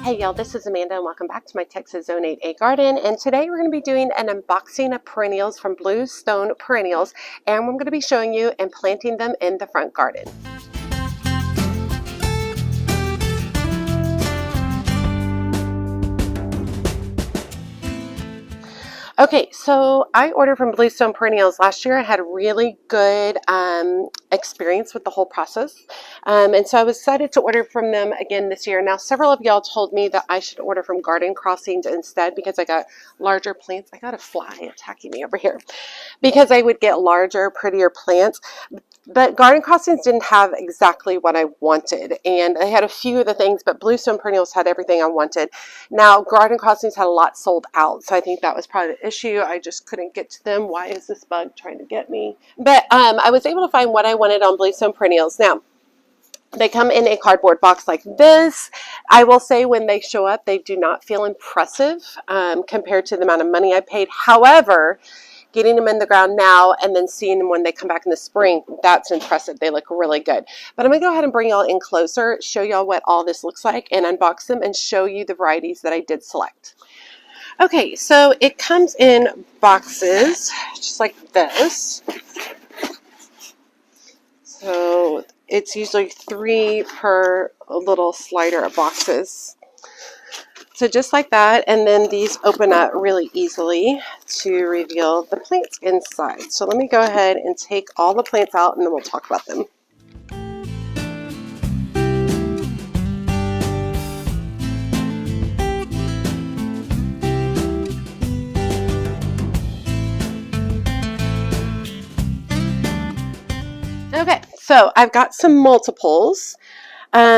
Hey y'all, this is Amanda and welcome back to my Texas Zone 8A garden, and today we're going to be doing an unboxing of perennials from Bluestone Perennials, and I'm going to be showing you and planting them in the front garden. Okay, so I ordered from Bluestone Perennials last year. I had a really good experience with the whole process. And so I was excited to order from them again this year. Now, several of y'all told me that I should order from Garden Crossings instead because I got larger plants. I got a fly attacking me over here. Because I would get larger, prettier plants. But Garden Crossings didn't have exactly what I wanted, and I had a few of the things, but Bluestone Perennials had everything I wanted. Now, Garden Crossings had a lot sold out, so I think that was probably the issue. I just couldn't get to them. Why is this bug trying to get me? But I was able to find what I wanted on Bluestone Perennials. Now, they come in a cardboard box like this. I will say when they show up, they do not feel impressive compared to the amount of money I paid. However, getting them in the ground now and then seeing them when they come back in the spring, that's impressive. They look really good. But I'm going to go ahead and bring y'all in closer, show y'all what all this looks like, and unbox them and show you the varieties that I did select. Okay, so it comes in boxes just like this. So it's usually 3 per little slider of boxes. So just like that, and then these open up really easily to reveal the plants inside. So let me go ahead and take all the plants out and then we'll talk about them. Okay, so I've got some multiples.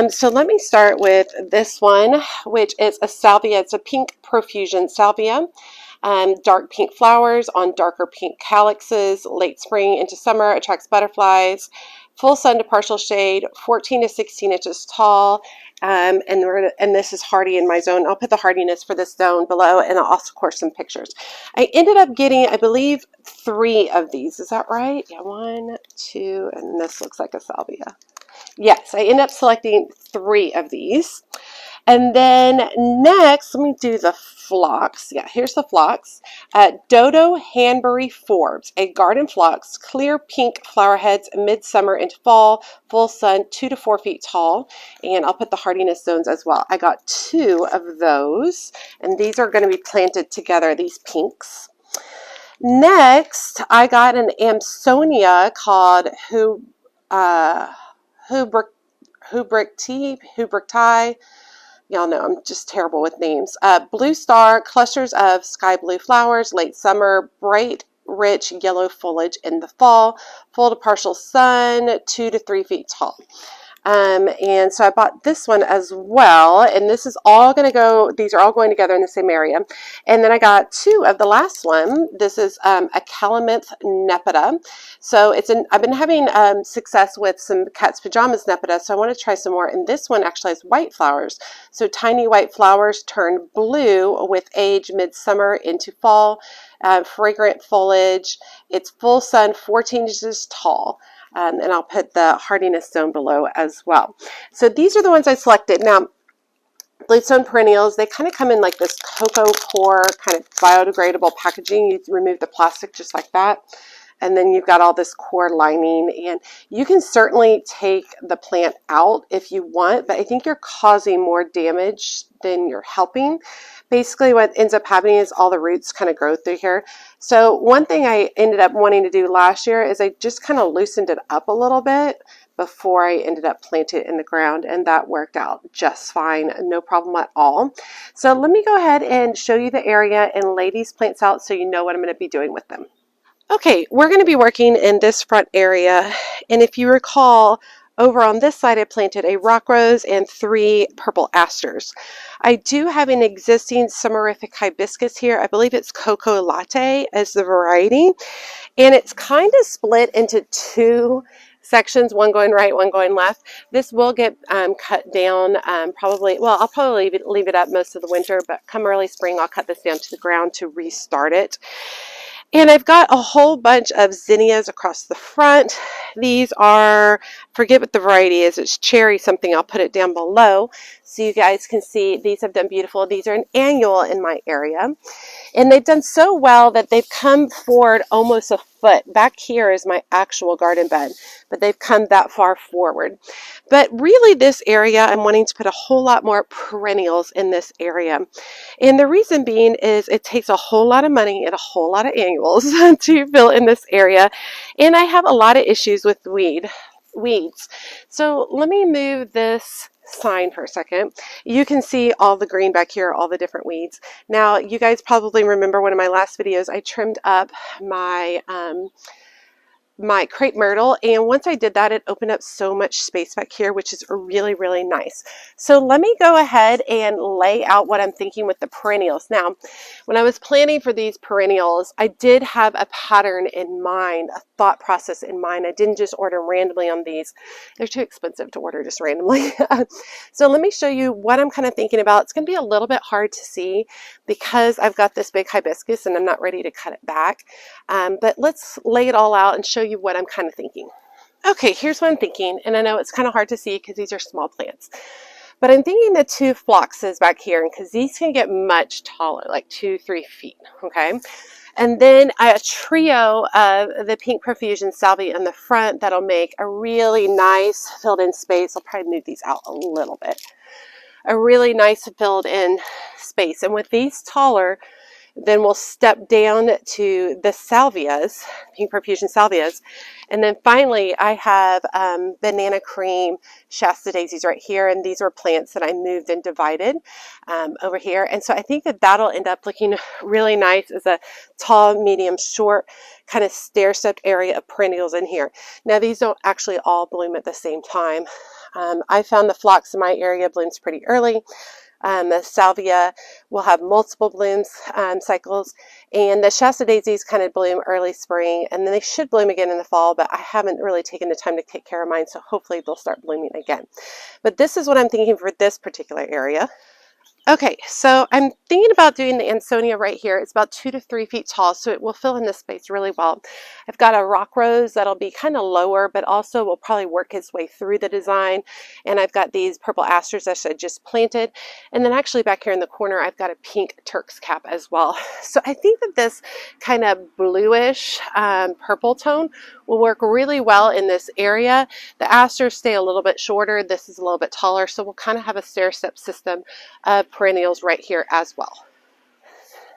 So let me start with this one, which is a salvia. It's a pink profusion salvia. Dark pink flowers on darker pink calyxes, late spring into summer, attracts butterflies, full sun to partial shade, 14 to 16 inches tall, and this is hardy in my zone. I'll put the hardiness for this zone below, and I'll also, of course, some pictures. I ended up getting, I believe, 3 of these. Is that right? Yeah, 1, 2, and this looks like a salvia. Yes, I ended up selecting 3 of these. And then next, let me do the phlox. Yeah, here's the phlox. Dodo Hanbury Forbes, a garden phlox, clear pink flower heads, midsummer into fall, full sun, 2 to 4 feet tall. And I'll put the hardiness zones as well. I got 2 of those, and these are going to be planted together, these pinks. Next, I got an Amsonia called Hubrichtii. Y'all know I'm just terrible with names. Blue star, clusters of sky blue flowers, late summer, bright, rich yellow foliage in the fall, full to partial sun, 2 to 3 feet tall. And so I bought this one as well, and this is all going to go, these are all going together in the same area. And then I got 2 of the last one. This is a Calaminthe nepeta. So I've been having success with some cat's pajamas nepeta, so I want to try some more. And this one actually has white flowers. So tiny white flowers turn blue with age, midsummer into fall, fragrant foliage. It's full sun, 14 inches tall. And I'll put the hardiness zone below as well. So these are the ones I selected. Now, Bluestone Perennials, they kind of come in like this cocoa core kind of biodegradable packaging. You remove the plastic just like that. And then you've got all this core lining, and you can certainly take the plant out if you want, but I think you're causing more damage than you're helping. Basically what ends up happening is all the roots kind of grow through here. So one thing I ended up wanting to do last year is I just kind of loosened it up a little bit before I ended up planting it in the ground, and that worked out just fine, no problem at all. So let me go ahead and show you the area and lay these plants out so you know what I'm going to be doing with them. Okay, we're going to be working in this front area, and if you recall, over on this side I planted a rock rose and 3 purple asters. I do have an existing summerific hibiscus here. I believe it's Cocoa Latte as the variety, and it's kind of split into 2 sections, one going right, one going left. This will get cut down probably, well, I'll probably leave it up most of the winter, but come early spring I'll cut this down to the ground to restart it. And I've got a whole bunch of zinnias across the front. These are, forget what the variety is, it's cherry something. I'll put it down below so you guys can see. These have done beautiful. These are an annual in my area. And they've done so well that they've come forward almost a foot. Back here is my actual garden bed, but they've come that far forward. But really this area, I'm wanting to put a whole lot more perennials in this area. And the reason being is it takes a whole lot of money and a whole lot of annuals to fill in this area. And I have a lot of issues with weeds. So let me move this sign for a second. You can see all the green back here, all the different weeds. Now, you guys probably remember one of my last videos, I trimmed up my my crepe myrtle, and once I did that, it opened up so much space back here, which is really, really nice. So let me go ahead and lay out what I'm thinking with the perennials. Now, when I was planning for these perennials, I did have a pattern in mind, a thought process in mind. I didn't just order randomly on these. They're too expensive to order just randomly. So let me show you what I'm kind of thinking about. It's going to be a little bit hard to see because I've got this big hibiscus and I'm not ready to cut it back. But let's lay it all out and show you what I'm kind of thinking. Okay, here's what I'm thinking, and I know it's kind of hard to see because these are small plants, but I'm thinking the two phloxes back here, because these can get much taller, like 2-3 feet, okay? And then a trio of the pink profusion salvia in the front that'll make a really nice filled in space. I'll probably move these out a little bit. A really nice filled in space. And with these taller, then we'll step down to the salvias, pink profusion salvias. And then finally, I have banana cream Shasta daisies right here. And these are plants that I moved and divided over here. And so I think that that'll end up looking really nice as a tall, medium, short, kind of stair-stepped area of perennials in here. Now, these don't actually all bloom at the same time. I found the phlox in my area blooms pretty early. The salvia will have multiple blooms cycles, and the Shasta daisies kind of bloom early spring, and then they should bloom again in the fall, but I haven't really taken the time to take care of mine, so hopefully they'll start blooming again. But this is what I'm thinking for this particular area. Okay, so I'm thinking about doing the Ansonia right here. It's about 2 to 3 feet tall, so it will fill in this space really well. I've got a rock rose that'll be kind of lower, but also will probably work its way through the design. And I've got these purple asters that I just planted. And then actually back here in the corner, I've got a pink Turk's cap as well. So I think that this kind of bluish purple tone will work really well in this area. The asters stay a little bit shorter. This is a little bit taller, so we'll kind of have a stair-step system of perennials right here as well.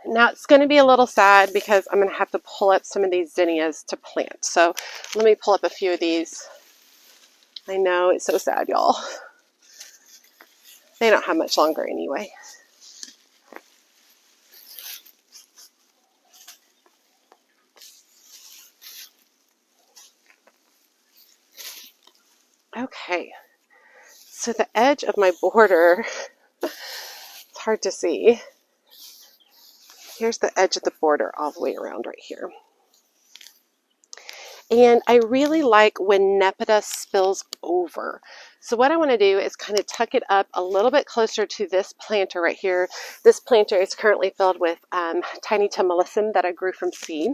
Now it's going to be a little sad because I'm going to have to pull up some of these zinnias to plant. So let me pull up a few of these. I know, it's so sad, y'all. They don't have much longer anyway. Okay, so the edge of my border, it's hard to see. Here's the edge of the border all the way around right here. And I really like when Nepeta spills over. So what I want to do is kind of tuck it up a little bit closer to this planter right here. This planter is currently filled with tiny Timolicum that I grew from seed.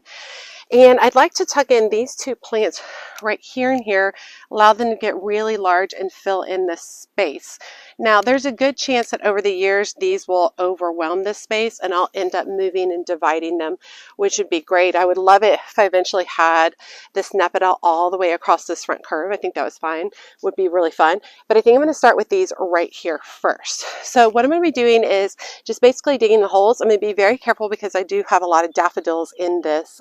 And I'd like to tuck in these two plants right here and here, allow them to get really large and fill in this space. Now, there's a good chance that over the years, these will overwhelm this space and I'll end up moving and dividing them, which would be great. I would love it if I eventually had this Nepeta all the way across this front curve. I think that was fine, would be really fun. But I think I'm going to start with these right here first. So what I'm going to be doing is just basically digging the holes. I'm going to be very careful because I do have a lot of daffodils in this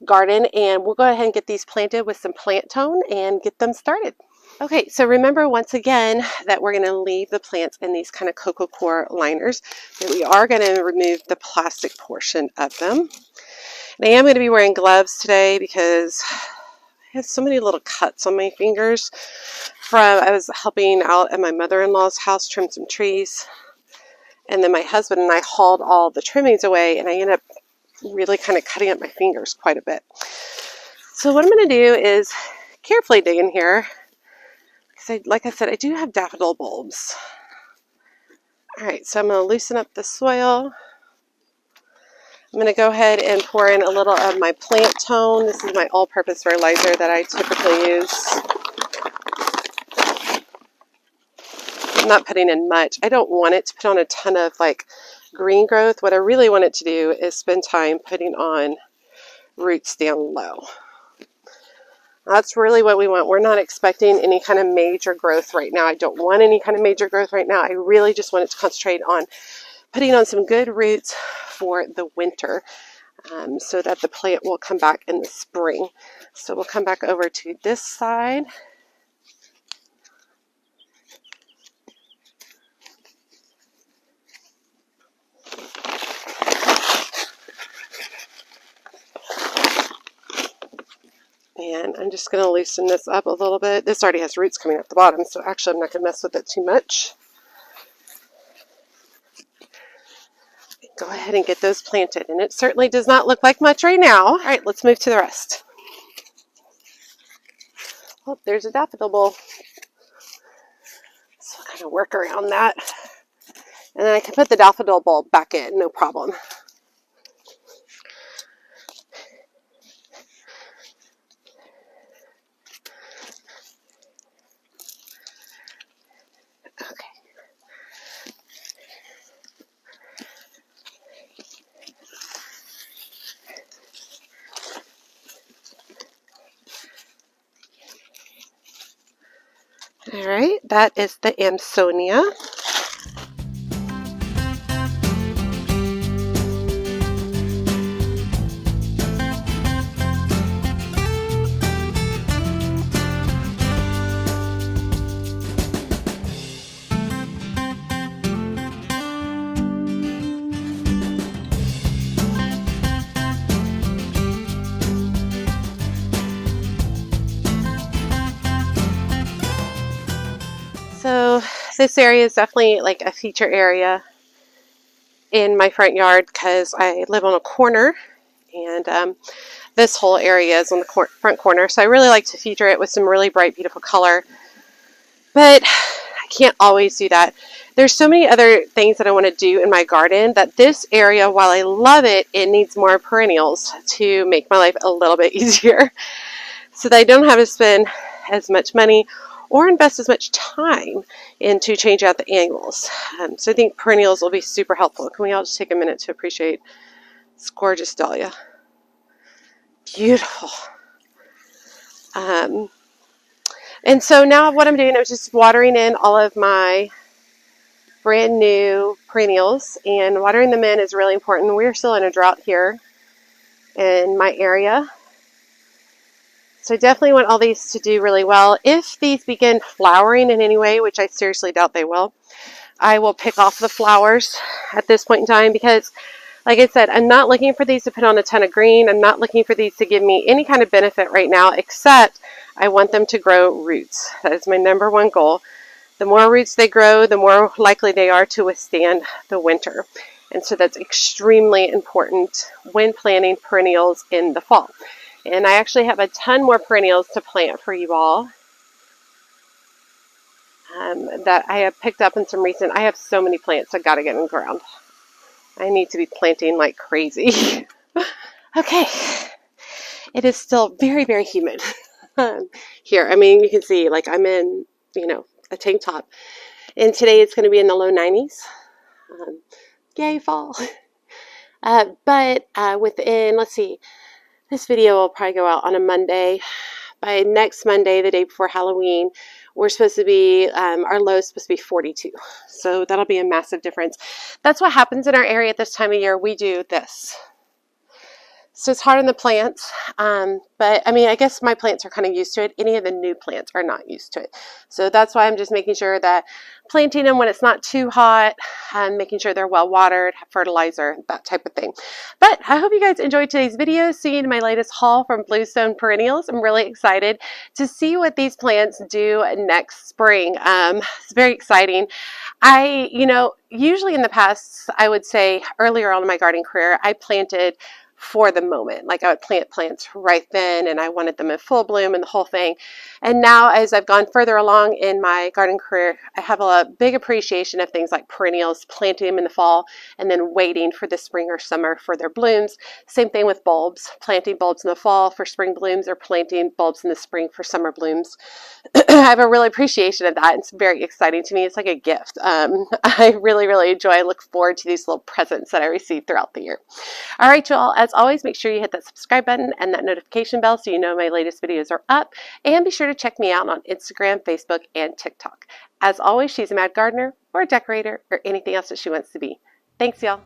garden, and we'll go ahead and get these planted with some plant tone and get them started. Okay, so remember once again that we're going to leave the plants in these kind of cocoa core liners, but we are going to remove the plastic portion of them. And I am going to be wearing gloves today because I have so many little cuts on my fingers from I was helping out at my mother-in-law's house trim some trees, and then my husband and I hauled all the trimmings away, and I ended up really kind of cutting up my fingers quite a bit. So what I'm going to do is carefully dig in here because like I said, I do have daffodil bulbs. All right, so I'm going to loosen up the soil. I'm I'm going to go ahead and pour in a little of my plant tone. This is my all-purpose fertilizer that I typically use. I'm not putting in much. I don't want it to put on a ton of like green growth. What I really want it to do is spend time putting on roots down low. That's really what we want. We're not expecting any kind of major growth right now. I don't want any kind of major growth right now. I really just want it to concentrate on putting on some good roots for the winter, so that the plant will come back in the spring. So we'll come back over to this side. And I'm just going to loosen this up a little bit. This already has roots coming at the bottom, so actually I'm not going to mess with it too much. Go ahead and get those planted. And it certainly does not look like much right now. All right, let's move to the rest. Oh, there's a daffodil bowl. So I'll kind of work around that. And then I can put the daffodil bulb back in, no problem. All right, that is the Amsonia. So this area is definitely like a feature area in my front yard because I live on a corner, and this whole area is on the front corner. So I really like to feature it with some really bright, beautiful color. But I can't always do that. There's so many other things that I want to do in my garden that this area, while I love it, it needs more perennials to make my life a little bit easier, so that I don't have to spend as much money or invest as much time into change out the annuals. So I think perennials will be super helpful. Can we all just take a minute to appreciate this gorgeous dahlia? Beautiful. And so now what I'm doing is just watering in all of my brand new perennials, and watering them in is really important. We're still in a drought here in my area. So I definitely want all these to do really well. If these begin flowering in any way, which I seriously doubt they will, I will pick off the flowers at this point in time because, like I said, I'm not looking for these to put on a ton of green. I'm not looking for these to give me any kind of benefit right now, except I want them to grow roots. That is my number one goal. The more roots they grow, the more likely they are to withstand the winter. And so that's extremely important when planting perennials in the fall. And I actually have a ton more perennials to plant for you all that I have picked up in some recent. I have so many plants I got to get in the ground. I need to be planting like crazy. Okay. It is still very, very humid here. I mean, you can see like I'm in, a tank top. And today it's going to be in the low 90s. Yay, fall. But within, let's see, this video will probably go out on a Monday. By next Monday, the day before Halloween, we're supposed to be, our low is supposed to be 42. So that'll be a massive difference. That's what happens in our area at this time of year. We do this. So it's hard on the plants, but I mean, I guess my plants are kind of used to it. Any of the new plants are not used to it. So that's why I'm just making sure that planting them when it's not too hot, and making sure they're well watered, fertilizer, that type of thing. But I hope you guys enjoyed today's video, seeing my latest haul from Bluestone Perennials. I'm really excited to see what these plants do next spring. It's very exciting. Usually in the past, I would say earlier on in my gardening career, I planted for the moment. Like I would plant plants right then and I wanted them in full bloom and the whole thing. And now as I've gone further along in my garden career, I have a big appreciation of things like perennials, planting them in the fall and then waiting for the spring or summer for their blooms. Same thing with bulbs, planting bulbs in the fall for spring blooms or planting bulbs in the spring for summer blooms. I have a real appreciation of that. It's very exciting to me. It's like a gift. I really, really enjoy. I look forward to these little presents that I receive throughout the year. All right, y'all, as always, make sure you hit that subscribe button and that notification bell so you know my latest videos are up. And be sure to check me out on Instagram, Facebook, and TikTok. As always, she's a mad gardener or a decorator or anything else that she wants to be. Thanks, y'all.